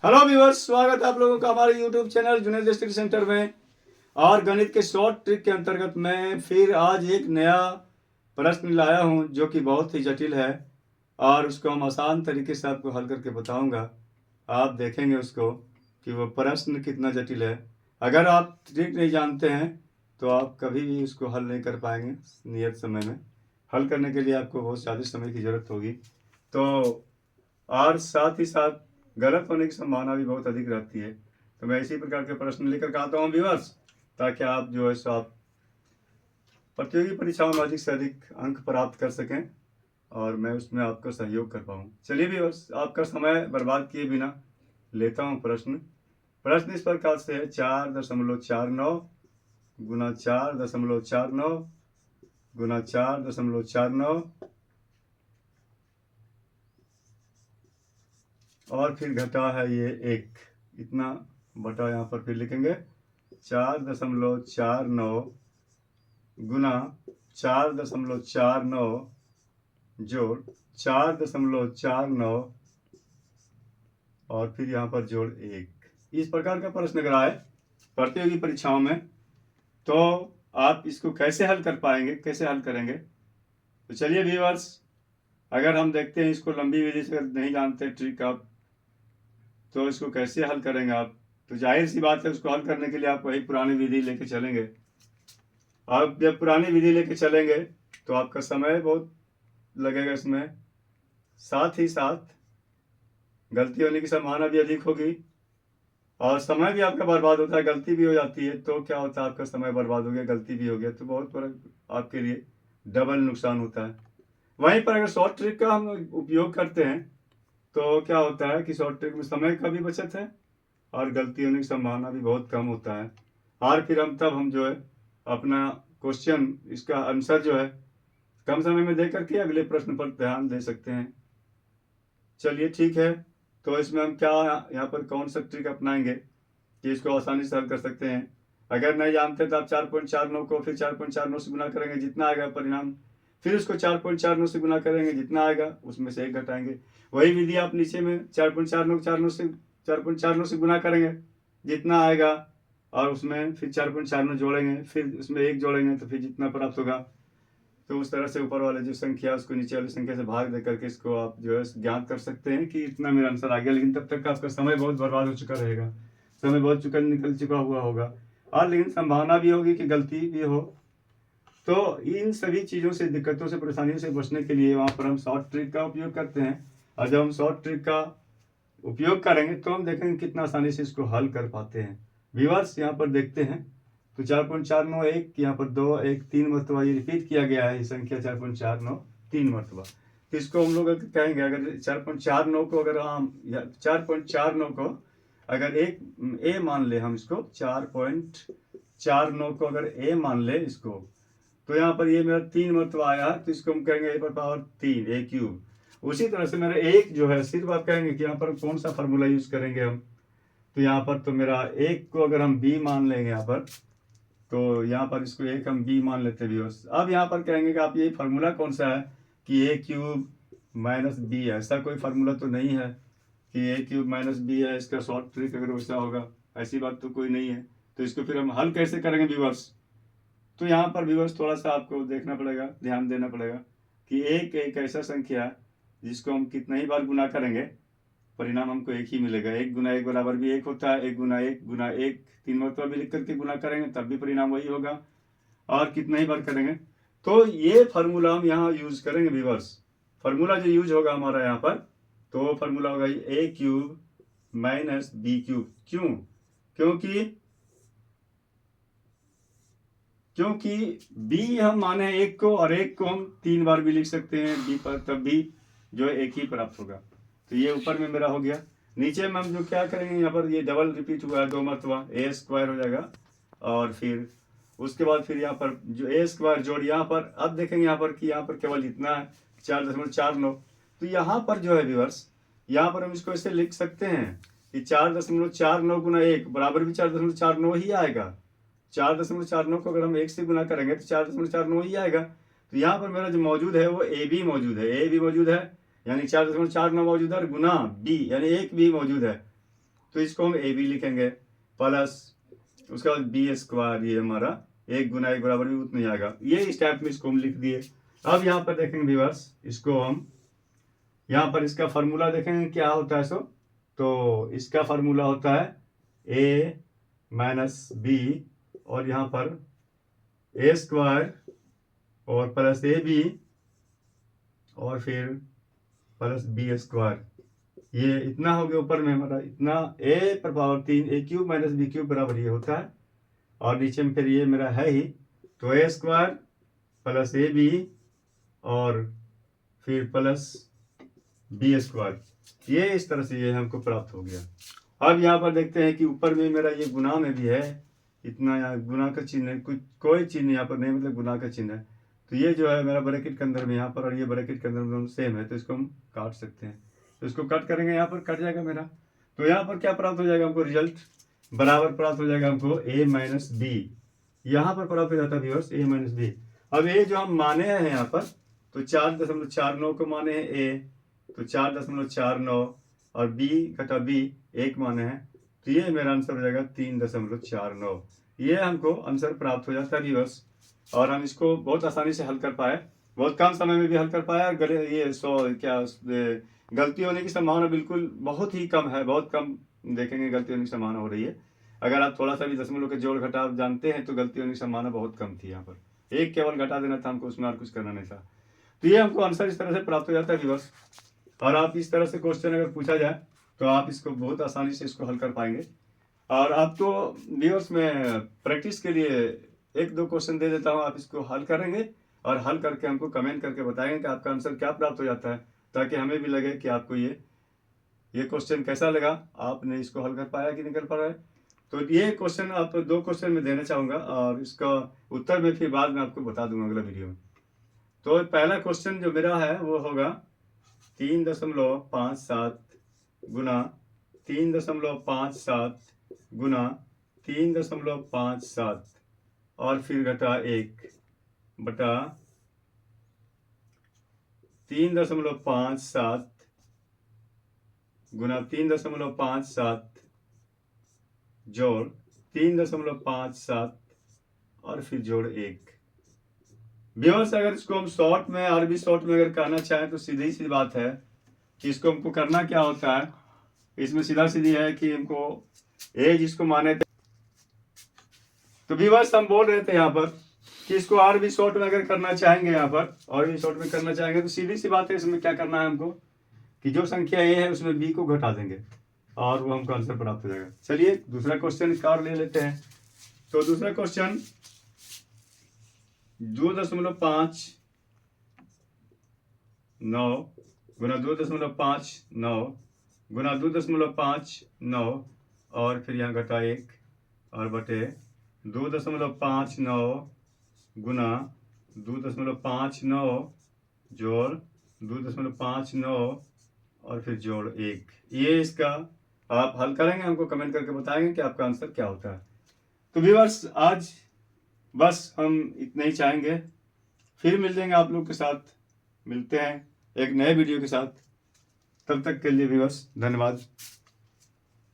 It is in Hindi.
हेलो व्यूअर्स, स्वागत है आप लोगों का हमारे YouTube channel Junaid study centre में। और गणित के शॉर्ट ट्रिक के अंतर्गत मैं फिर आज एक नया प्रश्न लाया हूं जो कि बहुत ही जटिल है और उसको हम आसान तरीके से आपको हल करके बताऊंगा। आप देखेंगे उसको कि वो प्रश्न कितना जटिल है। अगर आप ट्रिक नहीं जानते हैं तो आप कभी भी उसको हल नहीं कर पाएंगे नियत समय में। हल करने के लिए आपको बहुत ज़्यादा समय की ज़रूरत होगी। तो और साथ ही साथ गलत होने की संभावना भी बहुत अधिक रहती है। तो मैं इसी प्रकार के प्रश्न लेकर के आता हूँ व्यूअर्स, ताकि आप जो है सो आप प्रतियोगी परीक्षाओं में अधिक से अधिक अंक प्राप्त कर सकें और मैं उसमें आपका सहयोग कर पाऊँ। चलिए व्यूअर्स, आपका समय बर्बाद किए बिना लेता हूँ प्रश्न। प्रश्न इस प्रकार से है 4.49 गुना 4.49 गुना 4.49 और फिर घटा है ये एक, इतना बटा यहाँ पर फिर लिखेंगे 4.49 गुना 4.49 जोड़ 4.49 और फिर यहाँ पर जोड़ एक। इस प्रकार का प्रश्न अगर आए प्रतियोगी परीक्षाओं में तो आप इसको कैसे हल कर पाएंगे, कैसे हल करेंगे। तो चलिए व्यूअर्स, अगर हम देखते हैं इसको लंबी विधि से नहीं जानते ट्रिक आप, तो इसको कैसे हल करेंगे आप। तो जाहिर सी बात है, उसको हल करने के लिए आप वही पुरानी विधि लेके चलेंगे। आप जब पुरानी विधि लेके चलेंगे तो आपका समय बहुत लगेगा इसमें, साथ ही साथ गलती होने की संभावना भी अधिक होगी और समय भी आपका बर्बाद होता है। गलती भी हो जाती है तो क्या होता है, आपका समय बर्बाद हो गया, गलती भी हो गया तो बहुत बड़ा आपके लिए डबल नुकसान होता है। वहीं पर अगर शॉर्ट ट्रिक का हम उपयोग करते हैं तो क्या होता है कि शॉर्ट ट्रिक में समय का भी बचत है और गलती होने की संभावना भी बहुत कम होता है। और फिर हम जो है अपना क्वेश्चन, इसका आंसर जो है कम समय में दे करके अगले प्रश्न पर ध्यान दे सकते हैं। चलिए ठीक है, तो इसमें हम क्या यहाँ पर कौन सा ट्रिक अपनाएंगे कि इसको आसानी से हल कर सकते हैं। अगर नहीं जानते तो आप 4.49 को फिर 4.49 से गुना करेंगे, जितना आएगा परिणाम फिर उसको 4.49 से गुना करेंगे, जितना आएगा उसमें से एक घटाएंगे। वही विधि आप नीचे में 4.49 से गुना करेंगे, जितना आएगा और उसमें फिर 4.49 जोड़ेंगे, फिर उसमें एक जोड़ेंगे तो फिर जितना प्राप्त होगा। तो उस तरह से ऊपर वाले जो संख्या उसको नीचे वाली संख्या से भाग दे करके इसको आप जो है ज्ञात कर सकते हैं कि इतना मेरा आंसर आ गया। लेकिन तब तक आपका समय बहुत बर्बाद हो चुका रहेगा, समय बहुत निकल चुका हुआ होगा और लेकिन संभावना भी होगी कि गलती भी हो। तो इन सभी चीज़ों से, दिक्कतों से, परेशानियों से बचने के लिए वहाँ पर हम शॉर्ट ट्रिक का उपयोग करते हैं। और जब हम शॉर्ट ट्रिक का उपयोग करेंगे तो हम देखेंगे कितना आसानी से इसको हल कर पाते हैं। व्यूअर्स यहाँ पर देखते हैं तो 4.491 यहाँ पर 2 1 3 मरतबा ये रिपीट किया गया है, ये संख्या 4.49 3 मरतबा। तो इसको हम लोग कहेंगे, अगर 4.49 को अगर हम 4.49 को अगर एक ए मान ले, हम इसको 4.49 को अगर ए मान ले इसको, तो यहाँ पर ये मेरा 3 मरतबा आया तो इसको हम कहेंगे ए पर पावर 3 ए क्यूब। उसी तरह से मेरा एक जो है, सिर्फ आप कहेंगे कि यहाँ पर कौन सा फार्मूला यूज करेंगे हम। तो यहाँ पर तो मेरा एक को अगर हम बी मान लेंगे यहाँ पर, तो यहाँ पर इसको एक हम बी मान लेते हैं। अब यहाँ पर कहेंगे कि आप ये फार्मूला कौन सा है कि ए क्यूब माइनस बी है। ऐसा कोई फार्मूला तो नहीं है कि ए क्यूब माइनस बी है, इसका शॉर्ट ट्रिक अगर वैसा होगा, ऐसी बात तो कोई नहीं है। तो इसको फिर हम हल कैसे करेंगे व्यूअर्स। तो यहाँ पर व्यूअर्स थोड़ा सा आपको देखना पड़ेगा, ध्यान देना पड़ेगा कि एक ऐसा संख्या है जिसको हम कितना ही बार गुना करेंगे परिणाम हमको एक ही मिलेगा। 1 गुना 1 बराबर भी 1 होता है, 1 गुना 1 गुना 1 3 मरतबा भी लिख करके गुना करेंगे तब भी परिणाम वही होगा, और कितना ही बार करेंगे। तो ये फार्मूला हम यहाँ यूज करेंगे व्यूअर्स। फार्मूला जो यूज होगा हमारा यहाँ पर, तो फार्मूला होगा ए क्यूब माइनस बी क्यूब। क्यों? क्योंकि बी हम माने एक को, और एक को हम 3 बार भी लिख सकते हैं बी पर, तब भी जो है एक ही प्राप्त होगा। तो ये ऊपर में मेरा हो गया। नीचे में हम जो क्या करेंगे, यहाँ पर ये डबल रिपीट हुआ है 2 मरतबा, ए स्क्वायर हो जाएगा। और फिर उसके बाद फिर यहाँ पर जो ए स्क्वायर जोड़ यहाँ पर, अब देखेंगे यहाँ पर कि यहाँ पर केवल इतना है 4.49। तो यहाँ पर जो है व्यूअर्स, यहाँ पर हम इसको ऐसे लिख सकते हैं कि 4.49 गुना 1 बराबर भी 4.49 ही आएगा। 4.49 को अगर हम 1 से गुना करेंगे तो 4.49 ही आएगा। तो यहाँ पर मेरा जो मौजूद है वो ए भी मौजूद है, यानी 4.49 मौजूद है, और गुना बी यानी 1 भी मौजूद है। तो इसको हम ए बी लिखेंगे प्लस उसके बाद बी स्क्वायर, ये हमारा 1 गुना 1 बराबर भी उतना ही आएगा। ये इस टाइप में इसको हम लिख दिए। अब यहाँ पर देखेंगे व्यूअर्स, इसको हम यहाँ पर इसका फार्मूला देखेंगे क्या होता है। सो तो इसका फार्मूला होता है ए माइनस बी और यहाँ पर ए स्क्वायर और प्लस ए बी और फिर प्लस बी स्क्वायर। ये इतना हो गया ऊपर में हमारा, इतना ए पर पावर 3 ए क्यूब माइनस बी क्यूब बराबर ये होता है। और नीचे में फिर ये मेरा है ही, तो ए स्क्वायर प्लस ए बी और फिर प्लस बी स्क्वायर, ये इस तरह से ये हमको प्राप्त हो गया। अब यहाँ पर देखते हैं कि ऊपर में मेरा ये गुना में भी है, इतना यहाँ गुना का चिन्ह है, कोई चिन्ह यहाँ पर नहीं, मतलब गुना का चिन्ह है। तो ये जो है मेरा ब्रैकेट के अंदर में यहाँ पर और ये ब्रैकेट के अंदर में दोनों सेम है, तो इसको हम काट सकते हैं। तो इसको कट करेंगे, यहाँ पर कट जाएगा मेरा। तो यहाँ पर क्या प्राप्त हो जाएगा हमको, रिजल्ट बराबर प्राप्त हो जाएगा हमको ए माइनस बी, यहाँ पर प्राप्त हो जाता है व्यूअर्स ए माइनस बी। अब ये जो हम माने हैं यहाँ पर, तो 4.49 को माने हैं ए, तो 4.49 और बी घटा बी 1 माने हैं, तो ये मेरा आंसर हो जाएगा 3.49। ये हमको आंसर प्राप्त हो जाता है व्यूअर्स। और हम इसको बहुत आसानी से हल कर पाए, बहुत कम समय में भी हल कर पाया। ये गलती होने की संभावना बिल्कुल बहुत ही कम है, बहुत कम देखेंगे गलती होने की संभावना हो रही है। अगर आप थोड़ा सा भी दशमलव के जोड़ घटाव जानते हैं तो गलती होने की संभावना बहुत कम थी। यहाँ पर एक केवल घटा देना था हमको, उसमें और कुछ करना नहीं था। तो ये हमको आंसर इस तरह से प्राप्त हो जाता है व्यूअर्स। और आप इस तरह से क्वेश्चन अगर पूछा जाए तो आप इसको बहुत आसानी से इसको हल कर पाएंगे। और आपको व्यूअर्स में प्रैक्टिस के लिए 1-2 क्वेश्चन दे देता हूँ, आप इसको हल करेंगे और हल करके हमको कमेंट करके बताएंगे कि आपका आंसर क्या प्राप्त हो जाता है, ताकि हमें भी लगे कि आपको ये क्वेश्चन कैसा लगा, आपने इसको हल कर पाया कि नहीं कर पा रहा है। तो ये क्वेश्चन आप 2 क्वेश्चन में देना चाहूँगा और इसका उत्तर में फिर बाद में आपको बता दूंगा अगला वीडियो में। तो पहला क्वेश्चन जो मेरा है वो होगा 3.57 गुना 3.57 गुना 3.57 और फिर घटा 1 बटा 3.57 गुना 3.57 जोड़ 3.57 और फिर जोड़ 1। व्यूअर्स अगर इसको हम शॉर्ट में, आरबी शॉर्ट में अगर कहना चाहें तो सीधी सी बात है कि इसको हमको करना क्या होता है। इसमें सीधा सीधी है कि हमको ए जिसको माने थे, तो व्यूअर्स हम बोल रहे थे यहाँ पर कि इसको आरबी शॉर्ट में अगर करना चाहेंगे, यहाँ पर आरबी शॉर्ट में करना चाहेंगे तो सीधी सी बात है, इसमें क्या करना है हमको कि जो संख्या ए है उसमें बी को घटा देंगे और वो हमको आंसर प्राप्त हो जाएगा। चलिए दूसरा क्वेश्चन कार ले लेते हैं। तो दूसरा क्वेश्चन 2.59 गुना 2.59 गुना 2.59 और फिर यहाँ घटा 1 और बटे 2.59 गुना 2.59 जोड़ 2.59 और फिर जोड़ 1। ये इसका आप हल करेंगे, हमको कमेंट करके बताएंगे कि आपका आंसर क्या होता है। तो व्यूअर्स आज बस हम इतना ही चाहेंगे, फिर मिल जाएंगे आप लोग के साथ, मिलते हैं एक नए वीडियो के साथ। तब तक के लिए व्यूअर्स धन्यवाद।